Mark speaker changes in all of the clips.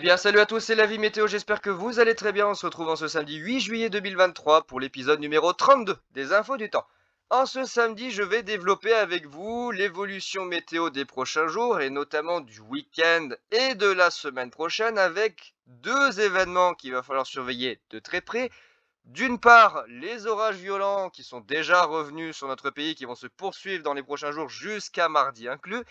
Speaker 1: Eh bien, salut à tous, c'est la vie météo, j'espère que vous allez très bien. On se retrouve en ce samedi 8 juillet 2023 pour l'épisode numéro 32 des infos du temps. En ce samedi, je vais développer avec vous l'évolution météo des prochains jours et notamment du week-end et de la semaine prochaine avec deux événements qu'il va falloir surveiller de très près. D'une part, les orages violents qui sont déjà revenus sur notre pays, qui vont se poursuivre dans les prochains jours jusqu'à mardi inclus.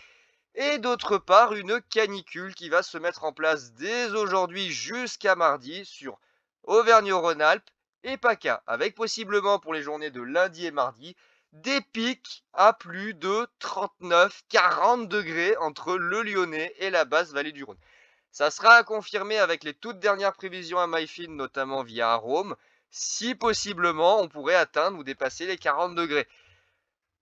Speaker 1: Et d'autre part, une canicule qui va se mettre en place dès aujourd'hui jusqu'à mardi sur Auvergne-Rhône-Alpes et PACA, avec possiblement pour les journées de lundi et mardi, des pics à plus de 39-40 degrés entre le Lyonnais et la basse vallée du Rhône. Ça sera à confirmer avec les toutes dernières prévisions à MyFin, notamment via Arome. Si possiblement, on pourrait atteindre ou dépasser les 40 degrés.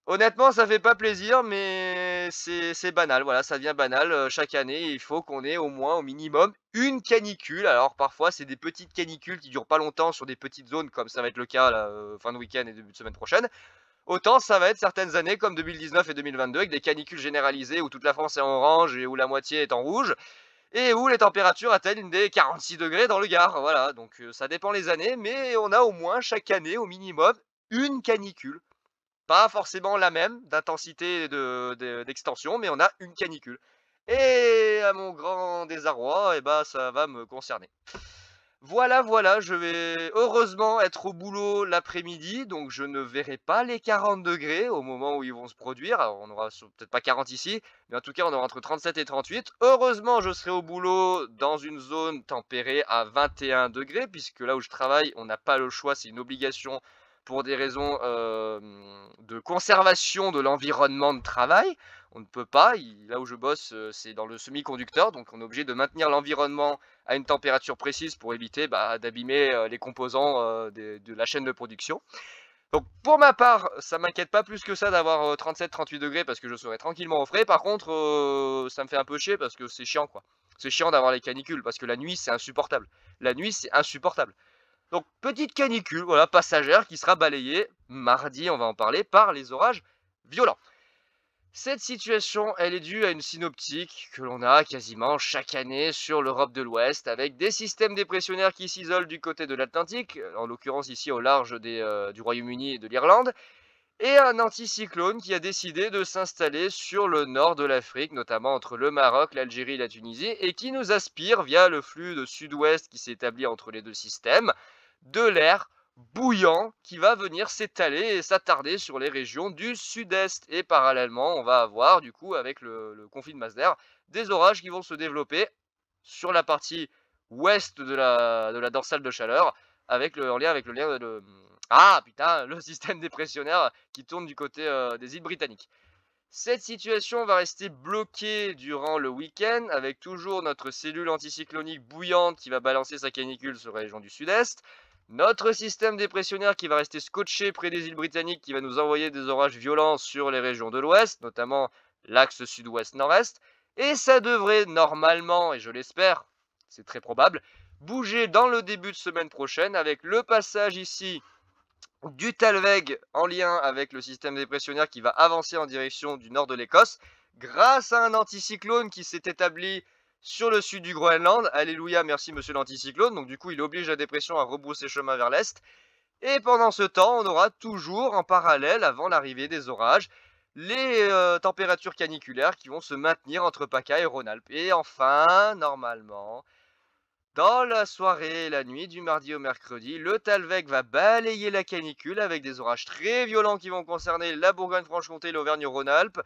Speaker 1: Honnêtement, ça fait pas plaisir, mais c'est banal, voilà, ça devient banal, chaque année, il faut qu'on ait au moins, au minimum, une canicule. Alors parfois, c'est des petites canicules qui durent pas longtemps sur des petites zones, comme ça va être le cas là, fin de week-end et début de semaine prochaine. Autant ça va être certaines années comme 2019 et 2022 avec des canicules généralisées où toute la France est en orange et où la moitié est en rouge et où les températures atteignent des 46 degrés dans le Gard, voilà. Donc ça dépend les années, mais on a au moins chaque année, au minimum, une canicule. Pas forcément la même d'intensité et d'extension, mais on a une canicule. Et à mon grand désarroi, eh ben, ça va me concerner. Voilà, voilà, je vais heureusement être au boulot l'après-midi, donc je ne verrai pas les 40 degrés au moment où ils vont se produire. Alors, on aura peut-être pas 40 ici, mais en tout cas, on aura entre 37 et 38. Heureusement, je serai au boulot dans une zone tempérée à 21 degrés, puisque là où je travaille, on n'a pas le choix, c'est une obligation pour des raisons de conservation de l'environnement de travail. On ne peut pas, là où je bosse, c'est dans le semi-conducteur, donc on est obligé de maintenir l'environnement à une température précise pour éviter d'abîmer les composants de la chaîne de production. Donc pour ma part, ça m'inquiète pas plus que ça d'avoir 37-38 degrés parce que je serai tranquillement au frais. Par contre, ça me fait un peu chier parce que c'est chiant quoi. C'est chiant d'avoir les canicules parce que la nuit c'est insupportable. La nuit c'est insupportable. Donc petite canicule, voilà, passagère qui sera balayée mardi, on va en parler, par les orages violents. Cette situation, elle est due à une synoptique que l'on a quasiment chaque année sur l'Europe de l'Ouest, avec des systèmes dépressionnaires qui s'isolent du côté de l'Atlantique, en l'occurrence ici au large du Royaume-Uni et de l'Irlande, et un anticyclone qui a décidé de s'installer sur le nord de l'Afrique, notamment entre le Maroc, l'Algérie et la Tunisie, et qui nous aspire via le flux de sud-ouest qui s'est établi entre les deux systèmes, de l'air bouillant qui va venir s'étaler et s'attarder sur les régions du sud-est. Et parallèlement, on va avoir du coup avec le conflit de masse d'air des orages qui vont se développer sur la partie ouest de la dorsale de chaleur en lien avec ah putain, le système dépressionnaire qui tourne du côté des îles britanniques. Cette situation va rester bloquée durant le week-end avec toujours notre cellule anticyclonique bouillante qui va balancer sa canicule sur la région du sud-est. Notre système dépressionnaire qui va rester scotché près des îles britanniques qui va nous envoyer des orages violents sur les régions de l'ouest, notamment l'axe sud-ouest-nord-est. Et ça devrait normalement, et je l'espère, c'est très probable, bouger dans le début de semaine prochaine avec le passage ici du Talweg en lien avec le système dépressionnaire qui va avancer en direction du nord de l'Écosse grâce à un anticyclone qui s'est établi sur le sud du Groenland. Alléluia, merci monsieur l'anticyclone. Donc du coup, il oblige la dépression à rebrousser chemin vers l'est. Et pendant ce temps, on aura toujours en parallèle, avant l'arrivée des orages, les températures caniculaires qui vont se maintenir entre PACA et Rhône-Alpes. Et enfin, normalement, dans la soirée et la nuit du mardi au mercredi, le Talweg va balayer la canicule avec des orages très violents qui vont concerner la Bourgogne-Franche-Comté et l'Auvergne-Rhône-Alpes.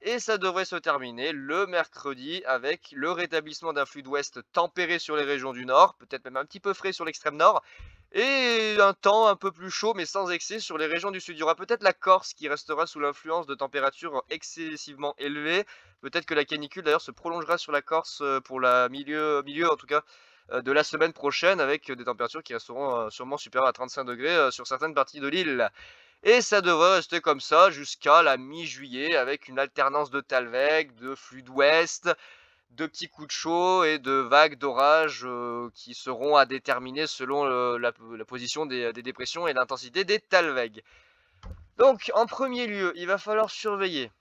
Speaker 1: Et ça devrait se terminer le mercredi avec le rétablissement d'un flux d'ouest tempéré sur les régions du nord, peut-être même un petit peu frais sur l'extrême nord, et un temps un peu plus chaud mais sans excès sur les régions du sud. Il y aura peut-être la Corse qui restera sous l'influence de températures excessivement élevées. Peut-être que la canicule d'ailleurs se prolongera sur la Corse pour la milieu en tout cas de la semaine prochaine avec des températures qui resteront sûrement supérieures à 35 degrés sur certaines parties de l'île. Et ça devrait rester comme ça jusqu'à la mi-juillet avec une alternance de Talweg, de flux d'ouest, de petits coups de chaud et de vagues d'orage qui seront à déterminer selon la position des dépressions et l'intensité des Talweg. Donc en premier lieu, il va falloir surveiller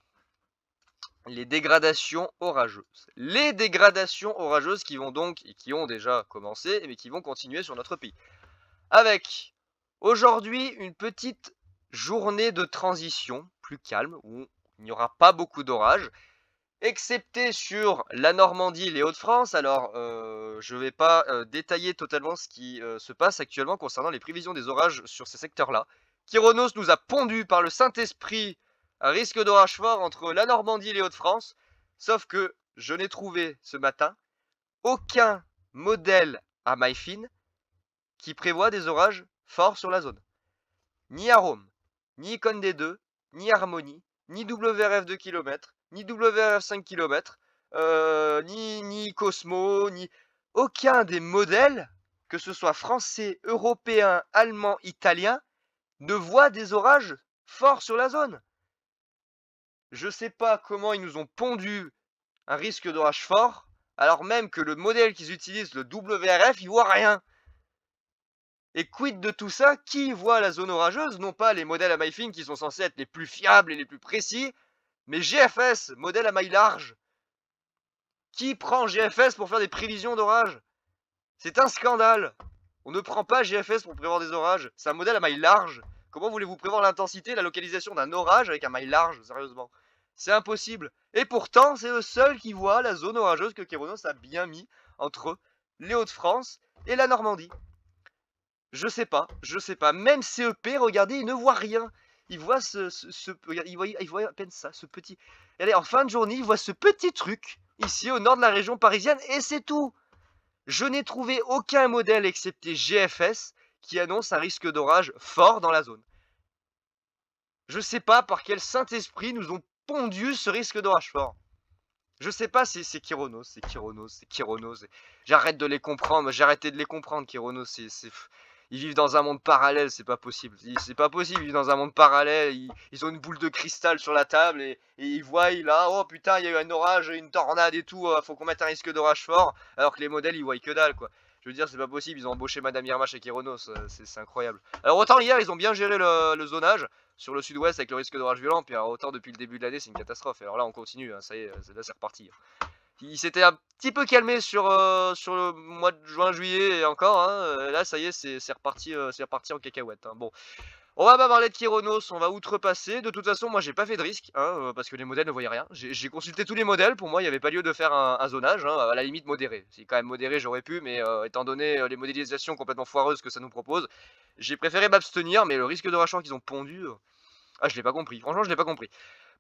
Speaker 1: les dégradations orageuses. Les dégradations orageuses qui vont donc, et qui ont déjà commencé, mais qui vont continuer sur notre pays. Avec aujourd'hui une petite journée de transition plus calme, où il n'y aura pas beaucoup d'orages, excepté sur la Normandie et les Hauts-de-France. Alors, je ne vais pas détailler totalement ce qui se passe actuellement concernant les prévisions des orages sur ces secteurs-là. Kyronos nous a pondu par le Saint-Esprit un risque d'orage fort entre la Normandie et les Hauts-de-France, sauf que je n'ai trouvé ce matin aucun modèle à MyFin qui prévoit des orages forts sur la zone. Ni Arome, ni Condé 2, ni Harmonie, ni WRF 2 km, ni WRF 5 km, ni Cosmo, ni aucun des modèles, que ce soit français, européen, allemand, italien, ne voit des orages forts sur la zone. Je sais pas comment ils nous ont pondu un risque d'orage fort, alors même que le modèle qu'ils utilisent, le WRF, il voit rien. Et quid de tout ça? Qui voit la zone orageuse? Non pas les modèles à maille fine qui sont censés être les plus fiables et les plus précis, mais GFS, modèle à maille large. Qui prend GFS pour faire des prévisions d'orage? C'est un scandale. On ne prend pas GFS pour prévoir des orages. C'est un modèle à maille large. Comment voulez-vous prévoir l'intensité et la localisation d'un orage avec un maille large? Sérieusement. C'est impossible. Et pourtant, c'est le seul qui voit la zone orageuse que Kyronos a bien mis entre les Hauts-de-France et la Normandie. Je sais pas. Même CEP, regardez, il ne voit rien. Il voit il voit à peine ça, ce petit. Regardez, en fin de journée, il voit ce petit truc ici au nord de la région parisienne et c'est tout. Je n'ai trouvé aucun modèle excepté GFS qui annonce un risque d'orage fort dans la zone. Je sais pas par quel Saint-Esprit nous ont pondu ce risque d'orage fort. Je sais pas, c'est Kyronos. J'arrête de les comprendre, j'ai arrêté de les comprendre, Kyronos. Ils vivent dans un monde parallèle, c'est pas possible. C'est pas possible, ils vivent dans un monde parallèle. Ils ont une boule de cristal sur la table et ils voient là, oh putain, il y a eu un orage, une tornade et tout, faut qu'on mette un risque d'orage fort. Alors que les modèles, ils voient que dalle, quoi. Je veux dire, c'est pas possible, ils ont embauché Madame Irma chez Kyronos, c'est incroyable. Alors autant hier, ils ont bien géré le zonage sur le sud-ouest avec le risque d'orage violent, puis alors, autant depuis le début de l'année, c'est une catastrophe. Et alors là, on continue, hein, ça y est, là c'est reparti. Il s'était un petit peu calmé sur le mois de juin-juillet et encore, hein, là ça y est, c'est reparti en cacahuète. Hein. Bon, on va pas parler de Kyronos, on va outrepasser. De toute façon, moi j'ai pas fait de risque, hein, parce que les modèles ne voyaient rien. J'ai consulté tous les modèles, pour moi il n'y avait pas lieu de faire un zonage, hein, à la limite modéré. C'est quand même modéré, j'aurais pu, mais étant donné les modélisations complètement foireuses que ça nous propose, j'ai préféré m'abstenir, mais le risque de rachat qu'ils ont pondu, ah je l'ai pas compris, franchement je l'ai pas compris.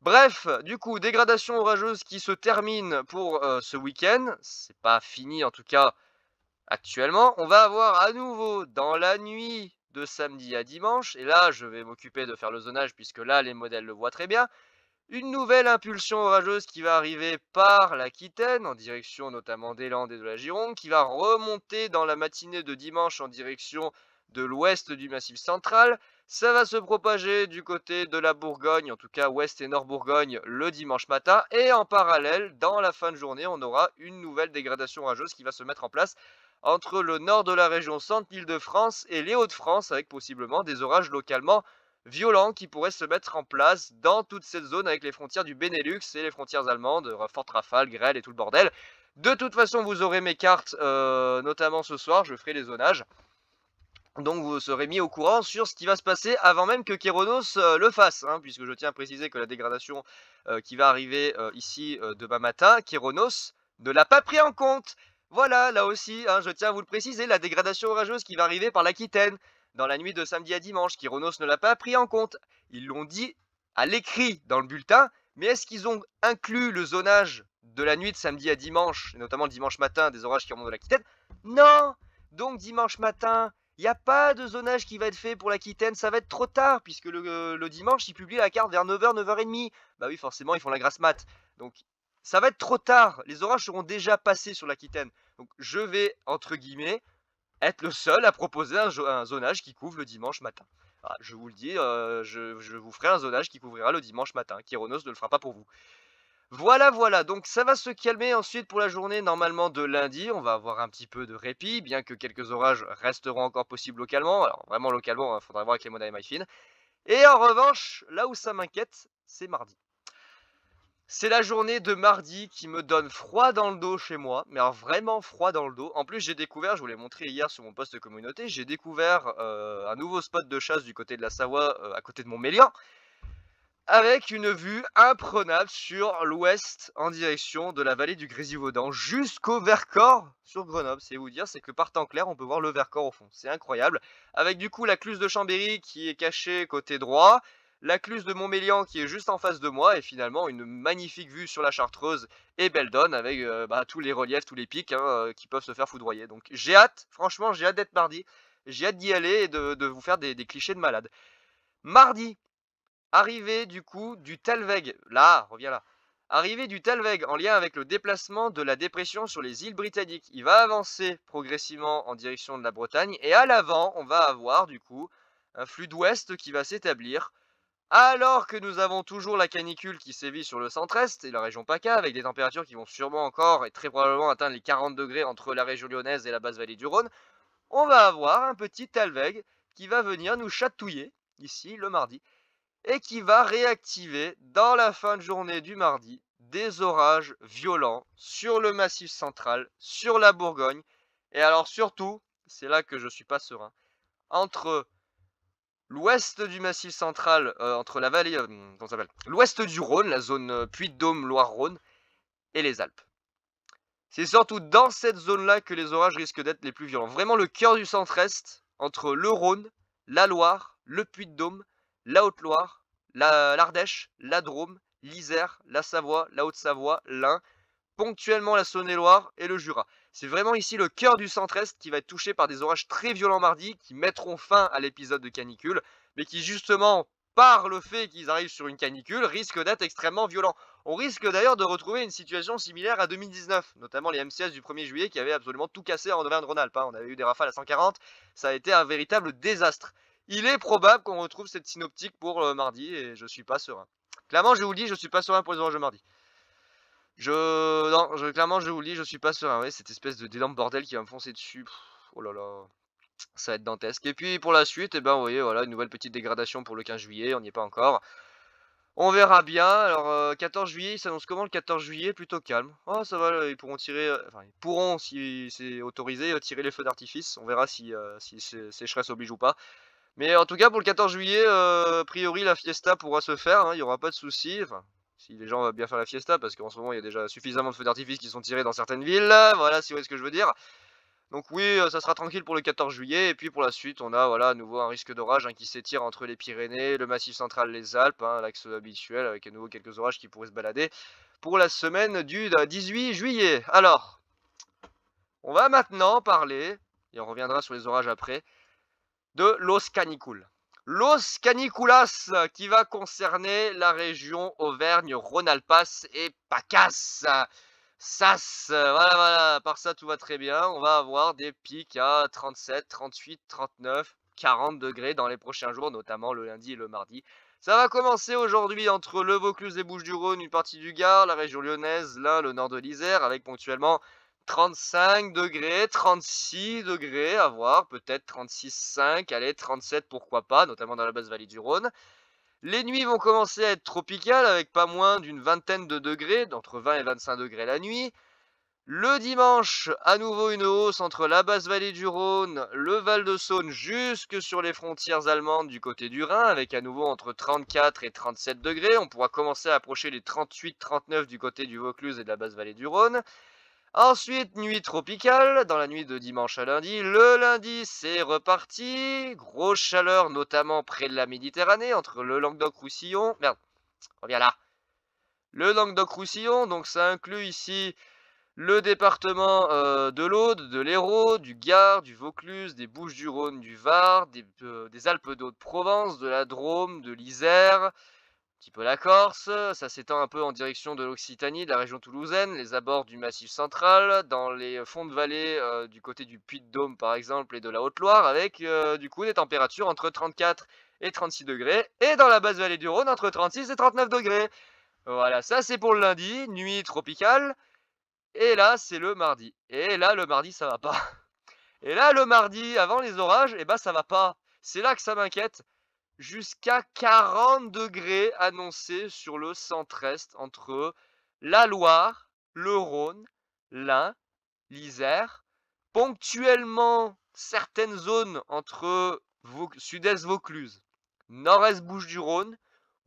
Speaker 1: Bref, du coup, dégradation orageuse qui se termine pour ce week-end. C'est pas fini en tout cas actuellement. On va avoir à nouveau dans la nuit de samedi à dimanche, et là je vais m'occuper de faire le zonage puisque là les modèles le voient très bien, une nouvelle impulsion orageuse qui va arriver par l'Aquitaine, en direction notamment des Landes et de la Gironde, qui va remonter dans la matinée de dimanche en direction de l'ouest du Massif central. Ça va se propager du côté de la Bourgogne, en tout cas ouest et nord Bourgogne, le dimanche matin. Et en parallèle, dans la fin de journée, on aura une nouvelle dégradation orageuse qui va se mettre en place entre le nord de la région Centre-Île-de-France et les Hauts-de-France, avec possiblement des orages localement violents qui pourraient se mettre en place dans toute cette zone avec les frontières du Benelux et les frontières allemandes, Forte Rafale, Grêle et tout le bordel. De toute façon, vous aurez mes cartes, notamment ce soir, je ferai les zonages. Donc vous serez mis au courant sur ce qui va se passer avant même que Kyronos le fasse, hein, puisque je tiens à préciser que la dégradation qui va arriver ici demain matin, Kyronos ne l'a pas pris en compte. Voilà, là aussi, hein, je tiens à vous le préciser, la dégradation orageuse qui va arriver par l'Aquitaine dans la nuit de samedi à dimanche, Kyronos ne l'a pas pris en compte. Ils l'ont dit à l'écrit dans le bulletin, mais est-ce qu'ils ont inclus le zonage de la nuit de samedi à dimanche, et notamment le dimanche matin, des orages qui remontent de l'Aquitaine? Non. Donc dimanche matin, il n'y a pas de zonage qui va être fait pour l'Aquitaine, ça va être trop tard, puisque le dimanche, ils publient la carte vers 9h, 9h30. Bah oui, forcément, ils font la grasse mat. Donc, ça va être trop tard. Les orages seront déjà passés sur l'Aquitaine. Donc, je vais, entre guillemets, être le seul à proposer un zonage qui couvre le dimanche matin. Ah, je vous le dis, je vous ferai un zonage qui couvrira le dimanche matin. Kyronos ne le fera pas pour vous. Voilà, donc ça va se calmer ensuite pour la journée normalement de lundi, on va avoir un petit peu de répit, bien que quelques orages resteront encore possibles localement, alors vraiment localement, il faudra voir avec les modèles MyFin. Et en revanche, là où ça m'inquiète, c'est mardi. C'est la journée de mardi qui me donne froid dans le dos chez moi, mais alors vraiment froid dans le dos. En plus, j'ai découvert, je vous l'ai montré hier sur mon post communauté, j'ai découvert un nouveau spot de chasse du côté de la Savoie, à côté de Montmélian, avec une vue imprenable sur l'ouest en direction de la vallée du Grésivaudan jusqu'au Vercors sur Grenoble. C'est vous dire, c'est que par temps clair, on peut voir le Vercors au fond. C'est incroyable. Avec du coup la cluse de Chambéry qui est cachée côté droit, la cluse de Montmélian qui est juste en face de moi et finalement une magnifique vue sur la Chartreuse et Beldon avec tous les reliefs, tous les pics qui peuvent se faire foudroyer. Donc j'ai hâte, franchement j'ai hâte d'être mardi, j'ai hâte d'y aller et de vous faire des clichés de malade. Mardi, arrivée du coup du Talweg, là, reviens là. Arrivée du Talweg en lien avec le déplacement de la dépression sur les îles britanniques. Il va avancer progressivement en direction de la Bretagne et à l'avant, on va avoir du coup un flux d'ouest qui va s'établir. Alors que nous avons toujours la canicule qui sévit sur le centre-est et la région PACA avec des températures qui vont sûrement encore et très probablement atteindre les 40 degrés entre la région lyonnaise et la basse vallée du Rhône, on va avoir un petit Talweg qui va venir nous chatouiller ici le mardi et qui va réactiver dans la fin de journée du mardi des orages violents sur le Massif central, sur la Bourgogne, et alors surtout, c'est là que je suis pas serein, entre l'ouest du Massif central, entre la vallée, comment ça s'appelle? L'ouest du Rhône, la zone Puy-de-Dôme, Loire-Rhône, et les Alpes. C'est surtout dans cette zone-là que les orages risquent d'être les plus violents. Vraiment le cœur du centre-est, entre le Rhône, la Loire, le Puy-de-Dôme, la Haute-Loire, l'Ardèche, la Drôme, l'Isère, la Savoie, la Haute-Savoie, l'Ain, ponctuellement la Saône-et-Loire et le Jura. C'est vraiment ici le cœur du centre-est qui va être touché par des orages très violents mardi, qui mettront fin à l'épisode de canicule, mais qui justement, par le fait qu'ils arrivent sur une canicule, risquent d'être extrêmement violents. On risque d'ailleurs de retrouver une situation similaire à 2019, notamment les MCS du 1er juillet qui avaient absolument tout cassé en Auvergne-Rhône-Alpes. On avait eu des rafales à 140, ça a été un véritable désastre. Il est probable qu'on retrouve cette synoptique pour mardi et je suis pas serein. Clairement, je vous le dis, je suis pas serein pour les orages de mardi. Clairement, je vous le dis, je suis pas serein. Ouais, cette espèce d'énorme bordel qui va me foncer dessus. Oh là là, ça va être dantesque. Et puis pour la suite, eh ben, vous voyez, voilà, une nouvelle petite dégradation pour le 15 juillet, on n'y est pas encore. On verra bien. Alors, 14 juillet, il s'annonce comment le 14 juillet? Plutôt calme. Oh, ça va, ils pourront tirer, enfin, ils pourront, si c'est autorisé, tirer les feux d'artifice. On verra si sécheresse oblige ou pas. Mais en tout cas, pour le 14 juillet, a priori, la fiesta pourra se faire, hein, il n'y aura pas de souci. Enfin, si les gens veulent bien faire la fiesta, parce qu'en ce moment, il y a déjà suffisamment de feux d'artifice qui sont tirés dans certaines villes. Voilà, si vous voyez ce que je veux dire. Donc oui, ça sera tranquille pour le 14 juillet. Et puis pour la suite, on a voilà, à nouveau un risque d'orage qui s'étire entre les Pyrénées, le Massif central, les Alpes, l'axe habituel, avec à nouveau quelques orages qui pourraient se balader pour la semaine du 18 juillet. Alors, on va maintenant parler, et on reviendra sur les orages après, de Los Canicules. Los Caniculas qui va concerner la région Auvergne-Rhône-Alpes et PACAS. SAS, voilà, à part ça tout va très bien. On va avoir des pics à 37, 38, 39, 40 degrés dans les prochains jours, notamment le lundi et le mardi. Ça va commencer aujourd'hui entre le Vaucluse et Bouches-du-Rhône, une partie du Gard, la région lyonnaise, l'Ain, le nord de l'Isère, avec ponctuellement 35 degrés, 36 degrés, à voir, peut-être 36,5, allez, 37, pourquoi pas, notamment dans la basse vallée du Rhône. Les nuits vont commencer à être tropicales avec pas moins d'une vingtaine de degrés, d'entre 20 et 25 degrés la nuit. Le dimanche, à nouveau une hausse entre la basse vallée du Rhône, le Val-de-Saône jusque sur les frontières allemandes du côté du Rhin, avec à nouveau entre 34 et 37 degrés. On pourra commencer à approcher les 38-39 du côté du Vaucluse et de la basse vallée du Rhône. Ensuite, nuit tropicale, dans la nuit de dimanche à lundi. Le lundi, c'est reparti. Grosse chaleur, notamment près de la Méditerranée, entre le Languedoc-Roussillon. Merde, reviens là. Le Languedoc-Roussillon, donc ça inclut ici le département de l'Aude, de l'Hérault, du Gard, du Vaucluse, des Bouches-du-Rhône, du Var, des Alpes d'Haute-Provence, de la Drôme, de l'Isère. Petit peu la Corse, ça s'étend un peu en direction de l'Occitanie, de la région toulousaine, les abords du Massif central, dans les fonds de vallée du côté du Puy-de-Dôme par exemple et de la Haute-Loire, avec du coup des températures entre 34 et 36 degrés, et dans la basse vallée du Rhône entre 36 et 39 degrés. Voilà, ça c'est pour le lundi, nuit tropicale, et là c'est le mardi. Et là le mardi ça va pas. Et là le mardi, avant les orages, et bah ça va pas. C'est là que ça m'inquiète. jusqu'à 40 degrés annoncés sur le centre-est entre la Loire, le Rhône, l'Ain, l'Isère, ponctuellement certaines zones entre sud-est Vaucluse, nord-est Bouches-du-Rhône,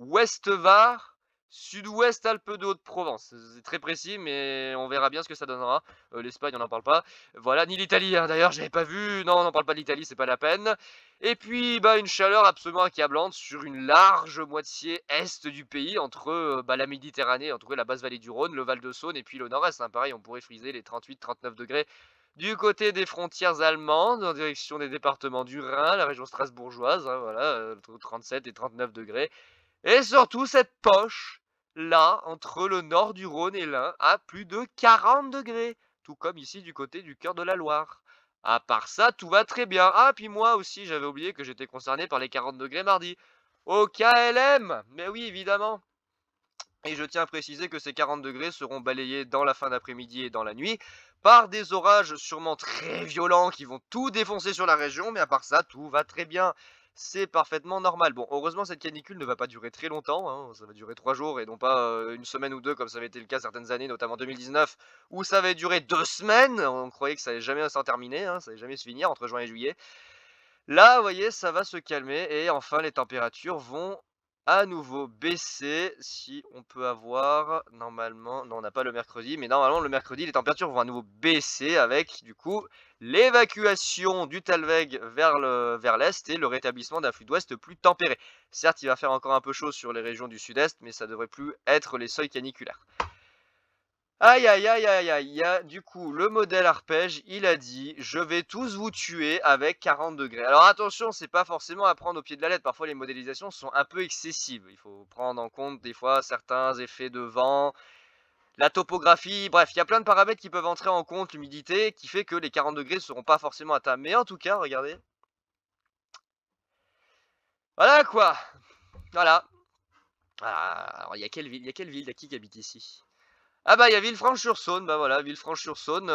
Speaker 1: ouest Var, sud-ouest Alpes de Haute-Provence. C'est très précis, mais on verra bien ce que ça donnera. L'Espagne, on n'en parle pas. Voilà, ni l'Italie, hein. D'ailleurs, j'avais pas vu. Non, on n'en parle pas de l'Italie, c'est pas la peine. Et puis, bah, une chaleur absolument accablante sur une large moitié est du pays, entre la Méditerranée, entre la basse vallée du Rhône, le Val-de-Saône et puis le nord-est, hein. Pareil, on pourrait friser les 38-39 degrés du côté des frontières allemandes, en direction des départements du Rhin, la région strasbourgeoise, hein, voilà, entre 37 et 39 degrés. Et surtout cette poche, là, entre le nord du Rhône et l'Ain, à plus de 40 degrés, tout comme ici du côté du cœur de la Loire. À part ça, tout va très bien. Ah, puis moi aussi, j'avais oublié que j'étais concerné par les 40 degrés mardi. Au KLM, mais oui, évidemment. Et je tiens à préciser que ces 40 degrés seront balayés dans la fin d'après-midi et dans la nuit par des orages sûrement très violents qui vont tout défoncer sur la région, mais à part ça, tout va très bien. C'est parfaitement normal. Bon, heureusement, cette canicule ne va pas durer très longtemps, hein. Ça va durer 3 jours et non pas une semaine ou deux comme ça avait été le cas certaines années, notamment 2019, où ça avait duré 2 semaines. On croyait que ça allait jamais s'en terminer, hein, ça allait jamais se finir entre juin et juillet. Là, vous voyez, ça va se calmer et enfin les températures vont à nouveau baisser. Si on peut avoir normalement, non, on n'a pas le mercredi, mais normalement le mercredi les températures vont à nouveau baisser avec du coup l'évacuation du Talweg vers l'est et le rétablissement d'un flux d'ouest plus tempéré. Certes, il va faire encore un peu chaud sur les régions du sud-est, mais ça devrait plus être les seuils caniculaires. Aïe aïe aïe aïe aïe, du coup, le modèle arpège, il a dit: «Je vais tous vous tuer avec 40 degrés». Alors attention, c'est pas forcément à prendre au pied de la lettre, parfois les modélisations sont un peu excessives. Il faut prendre en compte des fois certains effets de vent, la topographie, bref, il y a plein de paramètres qui peuvent entrer en compte, l'humidité, qui fait que les 40 degrés ne seront pas forcément atteints. Mais en tout cas, regardez. Voilà quoi! Voilà. Ah, alors il y a quelle ville? Il y a quelle ville? Il y a qui habite ici? Ah bah, il y a Villefranche-sur-Saône, bah voilà, Villefranche-sur-Saône,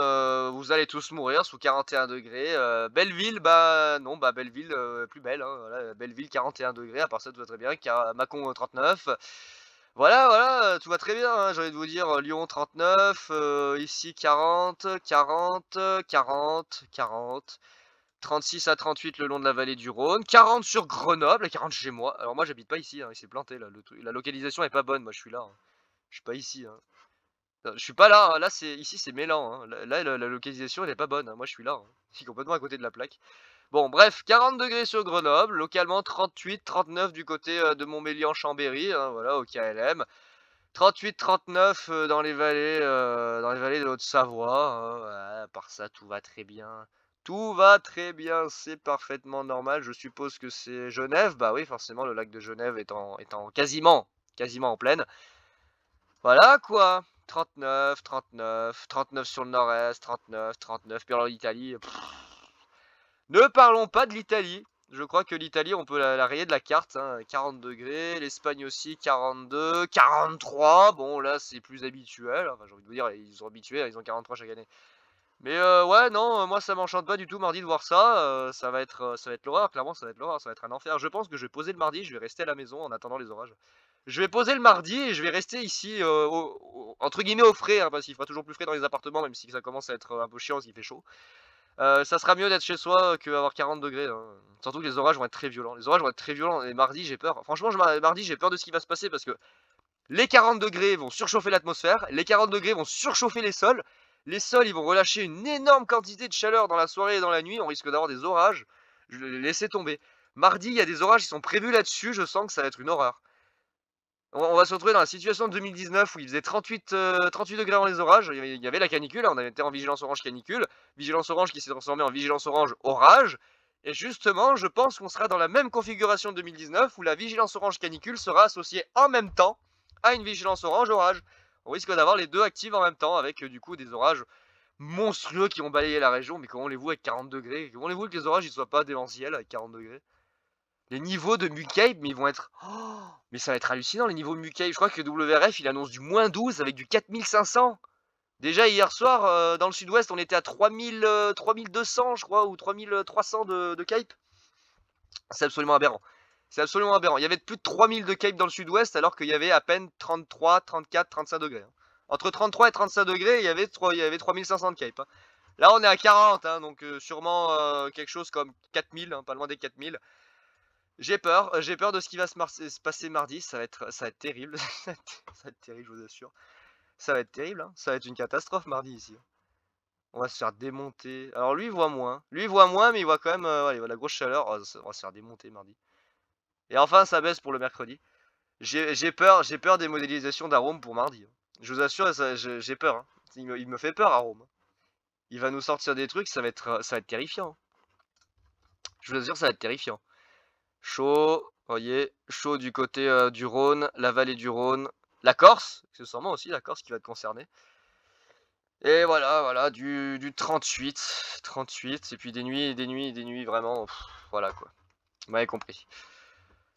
Speaker 1: vous allez tous mourir sous 41 degrés. Belleville, bah non, bah Belleville, plus belle, hein, voilà, Belleville 41 degrés, à part ça tout va très bien. Mâcon 39. Voilà, voilà, tout va très bien, hein, j'ai envie de vous dire, Lyon 39, ici 40, 40, 40, 40, 36 à 38 le long de la vallée du Rhône, 40 sur Grenoble et 40 chez moi. Alors moi j'habite pas ici, hein, il s'est planté là, la localisation est pas bonne, moi je suis là, hein. Je suis pas ici, hein. Je suis pas là, hein, là c'est ici c'est Mélan, hein. Là la localisation elle est pas bonne, hein. Moi je suis là, hein. Je suis complètement à côté de la plaque. Bon bref, 40 degrés sur Grenoble, localement 38, 39 du côté de Montmélian-Chambéry, hein, voilà, au KLM. 38, 39 dans les vallées de Haute-Savoie, hein, voilà. À part ça, tout va très bien. Tout va très bien, c'est parfaitement normal. Je suppose que c'est Genève. Bah oui, forcément, le lac de Genève étant quasiment en pleine. Voilà quoi. 39, 39, 39 sur le nord-est, 39, 39. Puis alors l'Italie. Ne parlons pas de l'Italie. Je crois que l'Italie, on peut la rayer de la carte, hein. 40 degrés. L'Espagne aussi, 42, 43. Bon, là, c'est plus habituel. Enfin, j'ai envie de vous dire, ils sont habitués, ils ont 43 chaque année. Mais ouais, non, moi, ça m'enchante pas du tout mardi de voir ça. Ça va être l'horreur, clairement, ça va être l'horreur, ça va être un enfer. Je pense que je vais poser le mardi, je vais rester à la maison en attendant les orages. Je vais poser le mardi et je vais rester ici, entre guillemets, au frais, hein, parce qu'il fera toujours plus frais dans les appartements, même si ça commence à être un peu chiant parce qu'il fait chaud. Ça sera mieux d'être chez soi qu'avoir 40 degrés, hein. Surtout que les orages vont être très violents. Les orages vont être très violents et mardi, j'ai peur. Franchement, mardi, j'ai peur de ce qui va se passer parce que les 40 degrés vont surchauffer l'atmosphère, les 40 degrés vont surchauffer les sols. Les sols, ils vont relâcher une énorme quantité de chaleur dans la soirée et dans la nuit. On risque d'avoir des orages. Je vais les laisser tomber. Mardi, il y a des orages qui sont prévus là-dessus. Je sens que ça va être une horreur. On va se retrouver dans la situation de 2019 où il faisait 38 degrés avant les orages. Il y avait la canicule, on avait été en vigilance orange canicule. Vigilance orange qui s'est transformée en vigilance orange orage. Et justement, je pense qu'on sera dans la même configuration de 2019 où la vigilance orange canicule sera associée en même temps à une vigilance orange orage. On risque d'avoir les deux actives en même temps avec du coup des orages monstrueux qui vont balayer la région. Mais comment voulez-vous avec 40 degrés? Comment voulez-vous que les orages ne soient pas démentiels avec 40 degrés? Les niveaux de Mucape, mais ils vont être... Oh, mais ça va être hallucinant les niveaux de Mucape. Je crois que WRF, il annonce du moins 12 avec du 4500. Déjà hier soir, dans le sud-ouest, on était à 3200, je crois, ou 3300 de Cape. C'est absolument aberrant. C'est absolument aberrant. Il y avait plus de 3000 de Cape dans le sud-ouest alors qu'il y avait à peine 33, 34, 35 degrés. Hein. Entre 33 et 35 degrés, il y avait 3500 de Cape. Hein. Là, on est à 40, hein, donc sûrement quelque chose comme 4000, hein, pas loin des 4000. J'ai peur de ce qui va se passer mardi. Ça va être terrible. Ça va être terrible, je vous assure. Ça va être terrible, hein. Ça va être une catastrophe mardi ici. On va se faire démonter. Alors lui, il voit moins. Lui, il voit moins, mais il voit quand même il voit la grosse chaleur. Oh, on va se faire démonter mardi. Et enfin, ça baisse pour le mercredi. J'ai peur des modélisations d'Arome pour mardi. Je vous assure, j'ai peur. Hein. Il me fait peur, Arome. Il va nous sortir des trucs, ça va être terrifiant. Je vous assure, ça va être terrifiant. Chaud, voyez, chaud du côté du Rhône, la vallée du Rhône, la Corse, accessoirement aussi la Corse qui va être concernée. Et voilà, du 38, et puis des nuits vraiment, voilà quoi. Vous m'avez compris.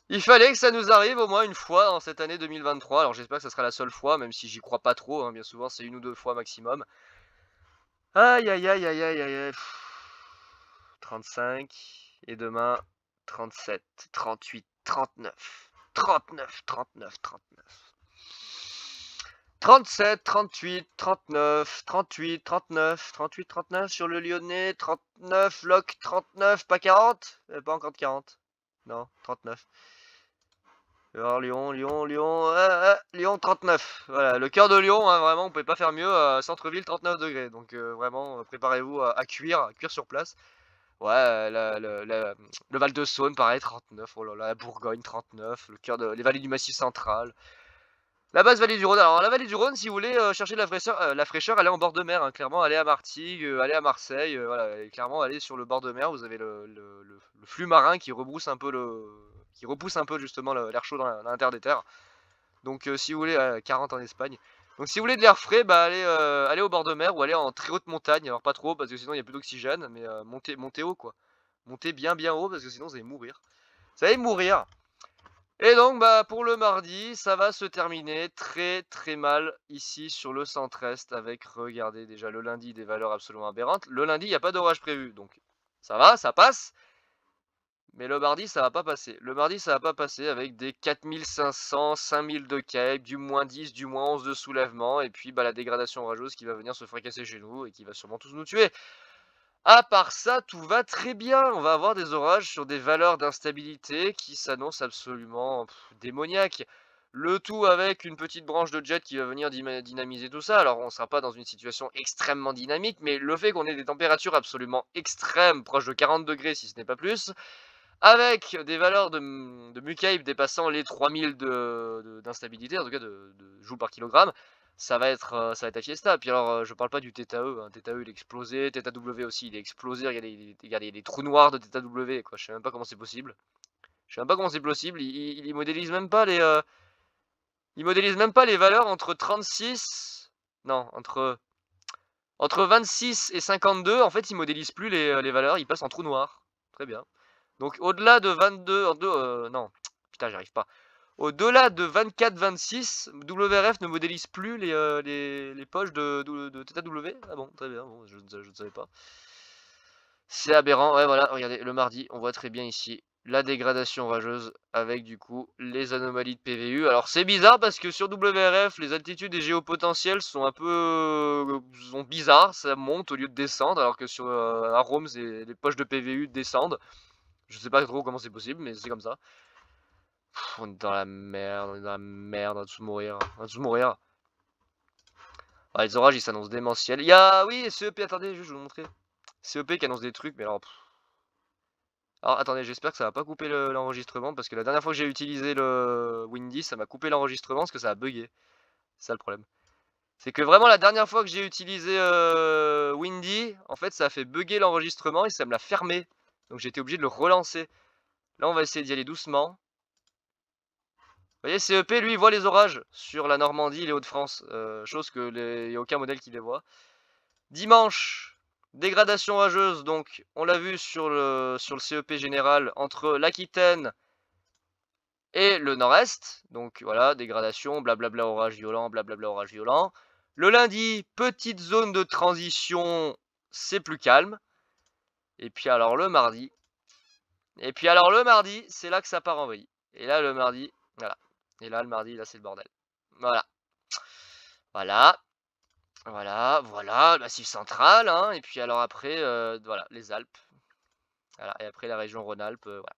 Speaker 1: Il fallait que ça nous arrive au moins une fois dans cette année 2023, alors j'espère que ça sera la seule fois, même si j'y crois pas trop, hein, bien souvent c'est 1 ou 2 fois maximum. Aïe aïe aïe aïe aïe aïe aïe. 35, et demain 37, 38, 39, 39, 39, 39. 37, 38, 39, 38, 39, 38, 39 sur le Lyonnais, 39, Loc 39, pas 40, pas encore de 40, non, 39. Alors Lyon, Lyon 39, voilà, le cœur de Lyon, hein, vraiment, on pouvait pas faire mieux, centre-ville 39 degrés, donc vraiment, préparez-vous à cuire sur place. Ouais, le Val de Saône, pareil, 39, oh là là, la Bourgogne, 39, le cœur les vallées du Massif central. La basse vallée du Rhône. Alors la vallée du Rhône, si vous voulez chercher de la fraîcheur, elle est en bord de mer. Hein. Clairement, allez à Martigues, allez à Marseille. Voilà, et clairement, allez sur le bord de mer. Vous avez le flux marin qui repousse un peu justement l'air chaud dans l'intérieur des terres. Donc si vous voulez 40 en Espagne. Donc si vous voulez de l'air frais, bah allez au bord de mer ou allez en très haute montagne. Alors pas trop parce que sinon il y a plus d'oxygène, mais montez haut quoi. Montez bien haut parce que sinon vous allez mourir. Vous allez mourir. Et donc, bah, pour le mardi, ça va se terminer très très mal ici sur le centre-est avec, regardez déjà le lundi, des valeurs absolument aberrantes. Le lundi, il n'y a pas d'orage prévu, donc ça va, ça passe. Mais le mardi, ça va pas passer. Le mardi, ça va pas passer avec des 4500, 5000 de Cape, du -10, du -11 de soulèvement, et puis bah, la dégradation orageuse qui va venir se fracasser chez nous et qui va sûrement tous nous tuer. À part ça, tout va très bien. On va avoir des orages sur des valeurs d'instabilité qui s'annoncent absolument démoniaques. Le tout avec une petite branche de jet qui va venir dynamiser tout ça. Alors on ne sera pas dans une situation extrêmement dynamique, mais le fait qu'on ait des températures absolument extrêmes, proches de 40 degrés si ce n'est pas plus, avec des valeurs de Mucape dépassant les 3000 d'instabilité, en tout cas de joules par kilogramme, ça va être la fiesta. Puis alors, je parle pas du θE, hein. θE il est explosé, θW aussi il est explosé, regardez, les trous noirs de θW, quoi. Je sais même pas comment c'est possible. Je sais même pas comment c'est possible, il modélise même pas les valeurs entre 36, non, entre 26 et 52, en fait il modélise plus les valeurs, il passe en trou noir. Très bien. Donc au-delà de 22, non, putain j'y arrive pas. Au-delà de 24-26, WRF ne modélise plus les poches de θW. Ah bon, très bien, bon, je ne savais pas. C'est aberrant, ouais voilà, regardez, le mardi, on voit très bien ici la dégradation orageuse avec du coup les anomalies de PVU. Alors c'est bizarre parce que sur WRF, les altitudes et géopotentiels sont un peu sont bizarres, ça monte au lieu de descendre, alors que sur Arome, les poches de PVU descendent. Je sais pas trop comment c'est possible, mais c'est comme ça. On est dans la merde, on va tous mourir. On va tous mourir. Ah, les orages, ils s'annoncent démentiels. Il y a, oui, CEP, attendez, je vais vous montrer. CEP qui annonce des trucs, mais alors... Alors, attendez, j'espère que ça va pas couper l'enregistrement, parce que la dernière fois que j'ai utilisé le Windy, ça m'a coupé l'enregistrement, parce que ça a bugué. C'est ça le problème. C'est que vraiment, la dernière fois que j'ai utilisé Windy, en fait, ça a fait bugger l'enregistrement, et ça me l'a fermé. Donc j'ai été obligé de le relancer. Là, on va essayer d'y aller doucement. Vous voyez, CEP, lui, il voit les orages sur la Normandie et les Hauts-de-France. Chose que il n'y a aucun modèle qui les voit. Dimanche, dégradation orageuse. Donc, on l'a vu sur le CEP général entre l'Aquitaine et le nord-est. Donc, voilà, dégradation, blablabla, orage violent, blablabla, orage violent. Le lundi, petite zone de transition, c'est plus calme. Et puis, alors, le mardi, Et puis alors le mardi, c'est là que ça part en vrille. Et là le mardi, voilà. Et là le mardi, là c'est le bordel. Voilà. Voilà. Voilà, le Massif central, hein. Et puis alors après, voilà, les Alpes. Voilà. Et après la région Rhône-Alpes, voilà.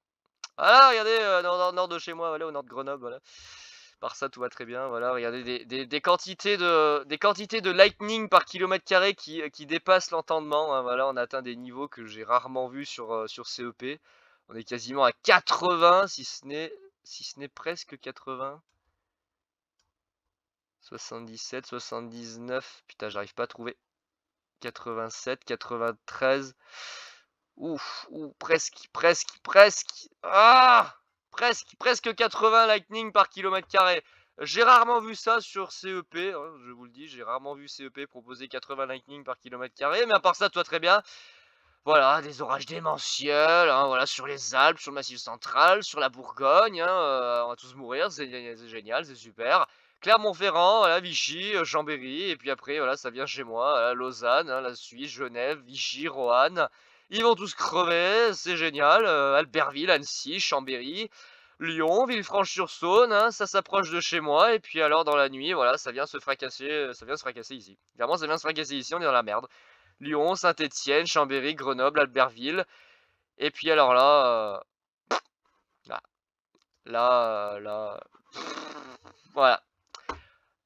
Speaker 1: Voilà, regardez, nord de chez moi, voilà, au nord de Grenoble, voilà. Par ça, tout va très bien, voilà. Regardez des quantités de lightning par kilomètre carré qui dépassent l'entendement, hein. Voilà, on atteint des niveaux que j'ai rarement vus sur CEP. On est quasiment à 80, si ce n'est presque 80. 77, 79, putain, j'arrive pas à trouver. 87, 93. Ouf, presque. Ah! Presque 80 lightning par kilomètre carré. J'ai rarement vu ça sur CEP, hein, je vous le dis, j'ai rarement vu CEP proposer 80 lightning par kilomètre carré, mais à part ça, tout va très bien. Voilà, des orages démentiels, hein, voilà, sur les Alpes, sur le Massif central, sur la Bourgogne, hein, on va tous mourir, c'est génial, c'est super. Clermont-Ferrand, voilà, Vichy, Chambéry, et puis après, voilà, ça vient chez moi, voilà, Lausanne, hein, la Suisse, Genève, Vichy, Roanne. Ils vont tous crever, c'est génial. Albertville, Annecy, Chambéry, Lyon, Villefranche-sur-Saône, hein, ça s'approche de chez moi, et puis alors dans la nuit, voilà, ça vient se fracasser ici. Clairement, ça vient se fracasser ici, on est dans la merde. Lyon, Saint-Étienne, Chambéry, Grenoble, Albertville. Et puis alors là, là, voilà.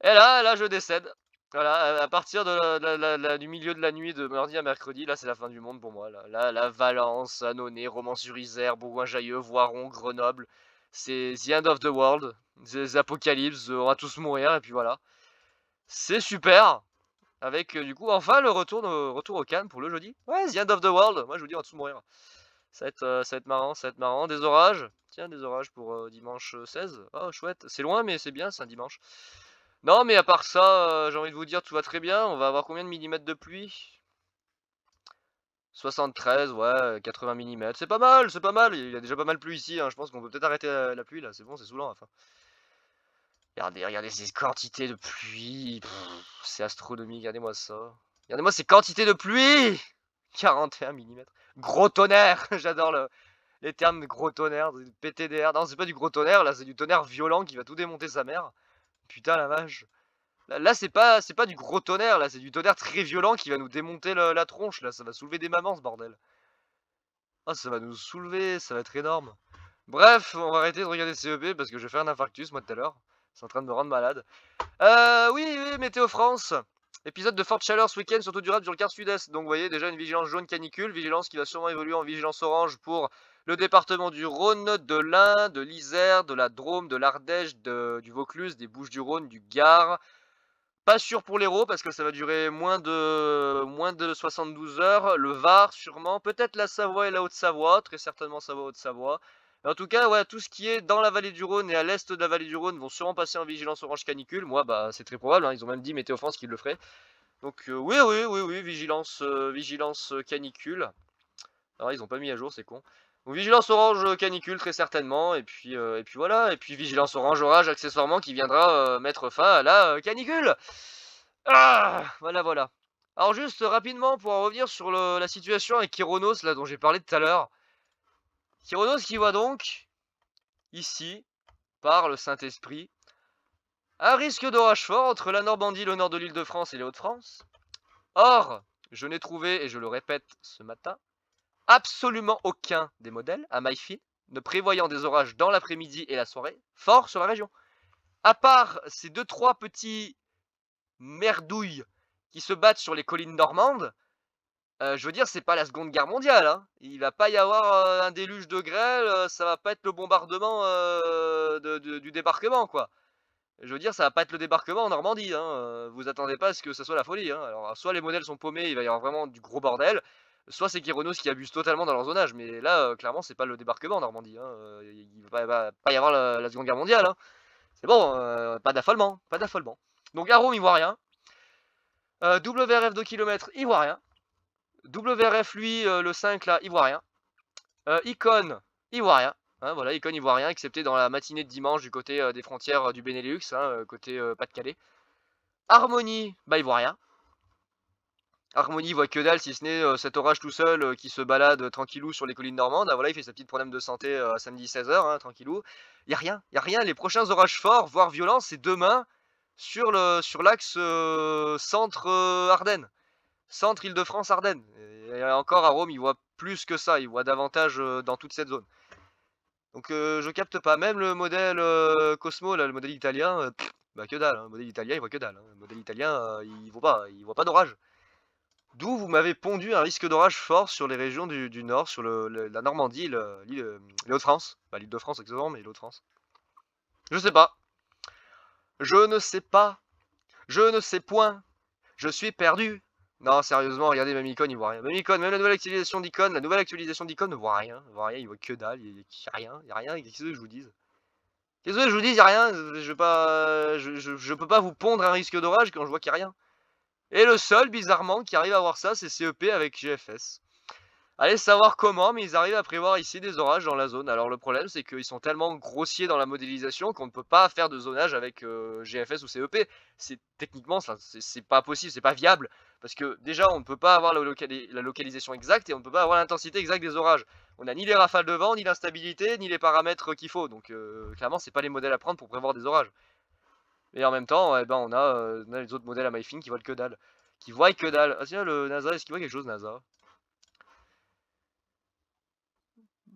Speaker 1: Et là, je décède. Voilà, à partir du milieu de la nuit de mardi à mercredi, là, c'est la fin du monde pour moi. Là, Valence, Annonay, Romans-sur-Isère, Bourgoin-Jallieu, Voiron, Grenoble. C'est the end of the world. The apocalypse, on va tous mourir, et puis voilà. C'est super. Avec du coup enfin le retour au calme pour le jeudi. Ouais, the end of the world. Moi je vous dis on va tous mourir. Ça va être marrant, ça va être marrant. Des orages. Tiens, des orages pour dimanche 16. Oh chouette. C'est loin mais c'est bien, c'est un dimanche. Non mais à part ça, j'ai envie de vous dire tout va très bien. On va avoir combien de millimètres de pluie? 73, ouais, 80 mm. C'est pas mal, c'est pas mal. Il y a déjà pas mal plu ici, hein. Je pense qu'on peut peut-être arrêter la pluie là. C'est bon, c'est saoulant enfin. Regardez ces quantités de pluie. C'est astronomique, regardez-moi ça. Regardez-moi ces quantités de pluie. 41 mm. Gros tonnerre. J'adore les termes de gros tonnerre, de PTDR. Non, c'est pas du gros tonnerre, là, c'est du tonnerre violent qui va tout démonter sa mère. Putain la vache. Là c'est pas du gros tonnerre, là, c'est du tonnerre très violent qui va nous démonter la tronche, là. Ça va soulever des mamans, ce bordel. Ah, ça va nous soulever, ça va être énorme. Bref, on va arrêter de regarder CEP parce que je vais faire un infarctus, moi, tout à l'heure. C'est en train de me rendre malade. Oui, Météo France. Épisode de forte chaleur ce week-end, surtout durable sur le quart sud-est. Donc vous voyez déjà une vigilance jaune canicule, vigilance qui va sûrement évoluer en vigilance orange pour le département du Rhône, de l'Ain, de l'Isère, de la Drôme, de l'Ardèche, du Vaucluse, des Bouches-du-Rhône, du Gard. Pas sûr pour l'Hérault parce que ça va durer moins de 72 heures. Le Var sûrement, peut-être la Savoie et la Haute-Savoie, très certainement Savoie, Haute-Savoie. En tout cas, ouais, tout ce qui est dans la vallée du Rhône et à l'est de la vallée du Rhône vont sûrement passer en vigilance orange canicule. Moi, bah, c'est très probable, hein, ils ont même dit Météo France qu'ils le ferait. Donc, oui, vigilance canicule. Alors, ils ont pas mis à jour, c'est con. Donc, vigilance orange canicule, très certainement. Et puis voilà. Et puis, vigilance orange orage, accessoirement, qui viendra mettre fin à la canicule. Ah, voilà. Alors, juste rapidement, pour en revenir sur la situation avec Kyronos, là, dont j'ai parlé tout à l'heure. Kyronos qui voit donc, ici, par le Saint-Esprit, un risque d'orage fort entre la Normandie, le nord de l'Île-de-France et les Hauts-de-France. Or, je n'ai trouvé, et je le répète ce matin, absolument aucun des modèles, à maille fine, ne prévoyant des orages dans l'après-midi et la soirée, forts sur la région. À part ces 2-3 petits merdouilles qui se battent sur les collines normandes, je veux dire, c'est pas la Seconde Guerre mondiale, hein. Il va pas y avoir un déluge de grêle, ça va pas être le bombardement du débarquement, quoi. Je veux dire, ça va pas être le débarquement en Normandie, hein. Vous attendez pas à ce que ça soit la folie, hein. Alors, soit les modèles sont paumés, il va y avoir vraiment du gros bordel, soit c'est Kyronos qui abuse totalement dans leur zonage. Mais là, clairement, c'est pas le débarquement en Normandie, hein. Il va pas y avoir la Seconde Guerre mondiale, hein. C'est bon, pas d'affolement, pas d'affolement. Donc Arôme, il voit rien. WRF 2 km, il voit rien. WRF, lui, le 5, là, il voit rien. Icon, il voit rien. Hein, voilà, Icon, il voit rien, excepté dans la matinée de dimanche du côté des frontières du Benelux, hein, côté Pas-de-Calais. Harmonie, bah, il voit rien. Harmonie voit que dalle, si ce n'est cet orage tout seul qui se balade tranquillou sur les collines normandes. Ah, voilà, il fait sa petite problème de santé samedi 16h, hein, tranquillou. Il y a rien. Les prochains orages forts, voire violents, c'est demain sur l'axe centre-Ardennes. Centre Île-de-France-Ardennes. Et encore à Rome, il voit plus que ça, il voit davantage dans toute cette zone. Donc je capte pas. Même le modèle Cosmo, là, le modèle italien, bah que dalle. Hein. Le modèle italien, il voit que dalle. Hein. Le modèle italien, il voit pas d'orage. D'où vous m'avez pondu un risque d'orage fort sur les régions du nord, sur la Normandie, les Hauts-de-France. Pas l'île de France exactement, mais les Hauts-de-France. Je sais pas. Je ne sais pas. Je ne sais point. Je suis perdu. Non, sérieusement, regardez, même Icon, il voit rien. Même Icon, même la nouvelle actualisation d'Icon, ne voit rien. Il voit rien, il voit que dalle, il y a rien, il y a rien. Qu'est-ce que je vous dise? Qu'est-ce que je vous dis? Il y a rien. Je peux pas vous pondre un risque d'orage quand je vois qu'il y a rien. Et le seul, bizarrement, qui arrive à voir ça, c'est CEP avec GFS. Allez savoir comment, mais ils arrivent à prévoir ici des orages dans la zone. Alors le problème, c'est qu'ils sont tellement grossiers dans la modélisation qu'on ne peut pas faire de zonage avec GFS ou CEP. Techniquement, c'est pas possible, c'est pas viable. Parce que déjà, on ne peut pas avoir la localisation exacte et on ne peut pas avoir l'intensité exacte des orages. On n'a ni les rafales de vent, ni l'instabilité, ni les paramètres qu'il faut. Donc clairement, c'est pas les modèles à prendre pour prévoir des orages. Et en même temps, eh ben, on a les autres modèles à MyFin qui voient que dalle. Ah tiens, le NASA, est-ce qu'il voit quelque chose, NASA?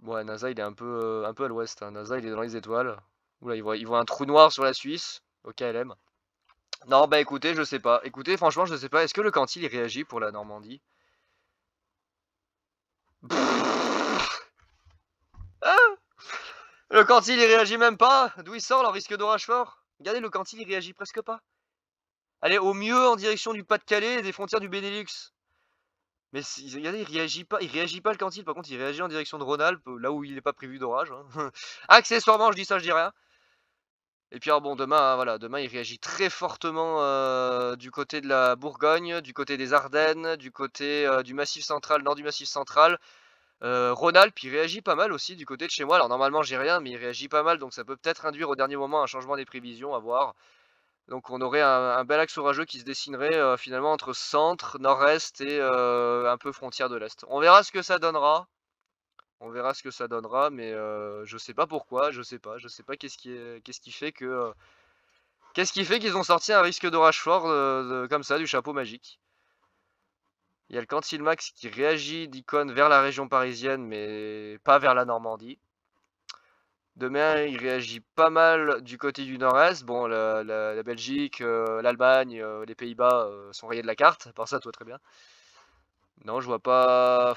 Speaker 1: Ouais, NASA, il est un peu à l'ouest. Hein. NASA, il est dans les étoiles. Oula, il voit un trou noir sur la Suisse. Au KLM. Non, bah écoutez, je sais pas. Écoutez, franchement, je sais pas. Est-ce que le Quantil, il réagit pour la Normandie? Ah, le Quantil, il réagit même pas. D'où il sort le risque d'orage fort? Regardez, le Quantil, il réagit presque pas. Allez, au mieux en direction du Pas-de-Calais et des frontières du Benelux. Mais regardez, il réagit pas le Quantil, par contre il réagit en direction de Rhône-Alpes, là où il n'est pas prévu d'orage. Hein. Accessoirement, je dis ça, je dis rien. Et puis alors bon, demain, hein, voilà, demain il réagit très fortement du côté de la Bourgogne, du côté des Ardennes, du côté du Massif Central, nord du Massif Central. Rhône-Alpes, il réagit pas mal aussi du côté de chez moi. Alors normalement j'ai rien, mais il réagit pas mal, donc ça peut peut-être induire au dernier moment un changement des prévisions, à voir. Donc on aurait un bel axe orageux qui se dessinerait finalement entre centre, nord-est et un peu frontière de l'est. On verra ce que ça donnera. On verra ce que ça donnera, mais je sais pas pourquoi, je sais pas qu'est-ce qui fait que qu'est-ce qui fait qu'ils ont sorti un risque d'orage fort comme ça du chapeau magique. Il y a le Quantil Max qui réagit d'Icône vers la région parisienne, mais pas vers la Normandie. Demain, il réagit pas mal du côté du nord-est. Bon, la Belgique, l'Allemagne, les Pays-Bas sont rayés de la carte. À part ça, tout va très bien. Non, je vois pas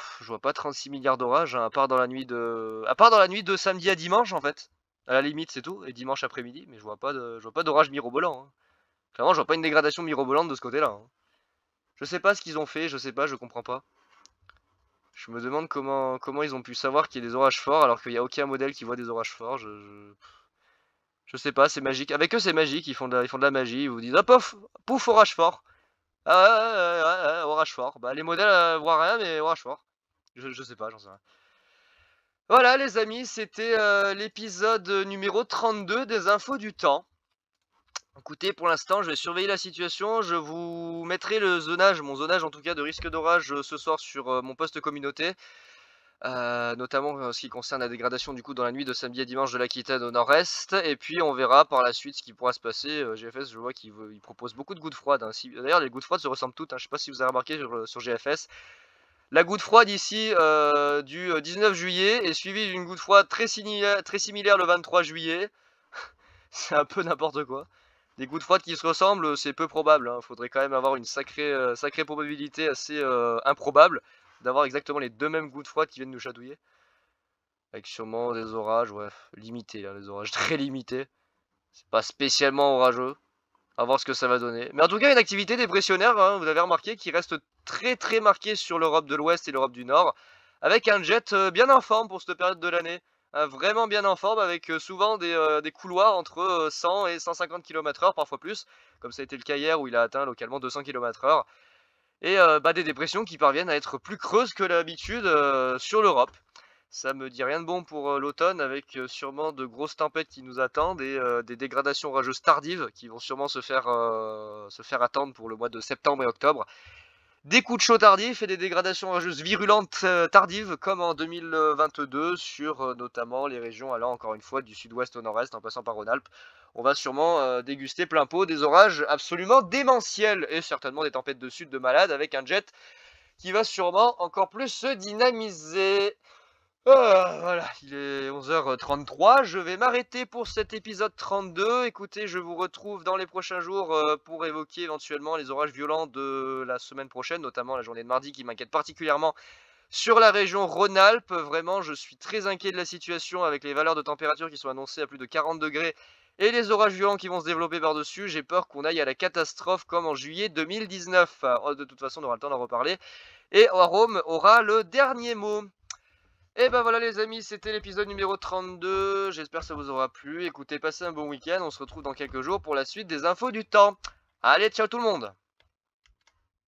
Speaker 1: 36 milliards d'orages, hein, à part dans la nuit de samedi à dimanche, en fait. À la limite, c'est tout. Et dimanche après-midi, mais je vois pas d'orage mirobolant. Hein. Clairement, je vois pas une dégradation mirobolante de ce côté-là. Hein. Je sais pas ce qu'ils ont fait, je sais pas, je comprends pas. Je me demande comment ils ont pu savoir qu'il y a des orages forts alors qu'il n'y a aucun modèle qui voit des orages forts. Je sais pas, c'est magique. Avec eux, c'est magique, ils font de la magie. Ils vous disent, ah pouf, pouf, orage fort. Ah, ouais, orage fort. Bah, les modèles voient rien, mais orage fort. Je sais pas, j'en sais rien. Voilà, les amis, c'était l'épisode numéro 32 des infos du temps. Écoutez, pour l'instant, je vais surveiller la situation. Je vous mettrai le zonage, mon zonage en tout cas de risque d'orage ce soir sur mon post communauté. Notamment en ce qui concerne la dégradation du coup dans la nuit de samedi à dimanche de l'Aquitaine au nord-est. Et puis on verra par la suite ce qui pourra se passer. GFS, je vois qu'il propose beaucoup de gouttes froides. Hein. D'ailleurs, les gouttes froides se ressemblent toutes. Hein. Je sais pas si vous avez remarqué sur GFS. La goutte froide ici du 19 juillet est suivie d'une goutte froide très similaire le 23 juillet. C'est un peu n'importe quoi. Des gouttes froides qui se ressemblent, c'est peu probable. Hein. Faudrait quand même avoir une sacrée probabilité assez improbable d'avoir exactement les deux mêmes gouttes froides qui viennent nous chatouiller. Avec sûrement des orages, ouais, limités, là, des orages très limités. C'est pas spécialement orageux. À voir ce que ça va donner. Mais en tout cas, une activité dépressionnaire, hein, vous avez remarqué, qui reste très marquée sur l'Europe de l'Ouest et l'Europe du Nord. Avec un jet bien en forme pour cette période de l'année. Vraiment bien en forme, avec souvent des couloirs entre 100 et 150 km/h, parfois plus. Comme ça a été le cas hier, où il a atteint localement 200 km/h. Et des dépressions qui parviennent à être plus creuses que d'habitude sur l'Europe. Ça me dit rien de bon pour l'automne, avec sûrement de grosses tempêtes qui nous attendent et des dégradations orageuses tardives qui vont sûrement se faire attendre pour le mois de septembre et octobre. des coups de chaud tardifs et des dégradations orageuses virulentes tardives comme en 2022 sur notamment les régions allant encore une fois du sud-ouest au nord-est en passant par Rhône-Alpes. On va sûrement déguster plein pot des orages absolument démentiels et certainement des tempêtes de sud de malade avec un jet qui va sûrement encore plus se dynamiser. Voilà, il est 11h33, je vais m'arrêter pour cet épisode 32. Écoutez, je vous retrouve dans les prochains jours pour évoquer éventuellement les orages violents de la semaine prochaine, notamment la journée de mardi qui m'inquiète particulièrement sur la région Rhône-Alpes. Vraiment, je suis très inquiet de la situation avec les valeurs de température qui sont annoncées à plus de 40 degrés et les orages violents qui vont se développer par-dessus. J'ai peur qu'on aille à la catastrophe comme en juillet 2019. De toute façon, on aura le temps d'en reparler. Et Rome aura le dernier mot. Et ben voilà les amis, c'était l'épisode numéro 32, j'espère que ça vous aura plu. Écoutez, passez un bon week-end, on se retrouve dans quelques jours pour la suite des infos du temps. Allez, ciao tout le monde!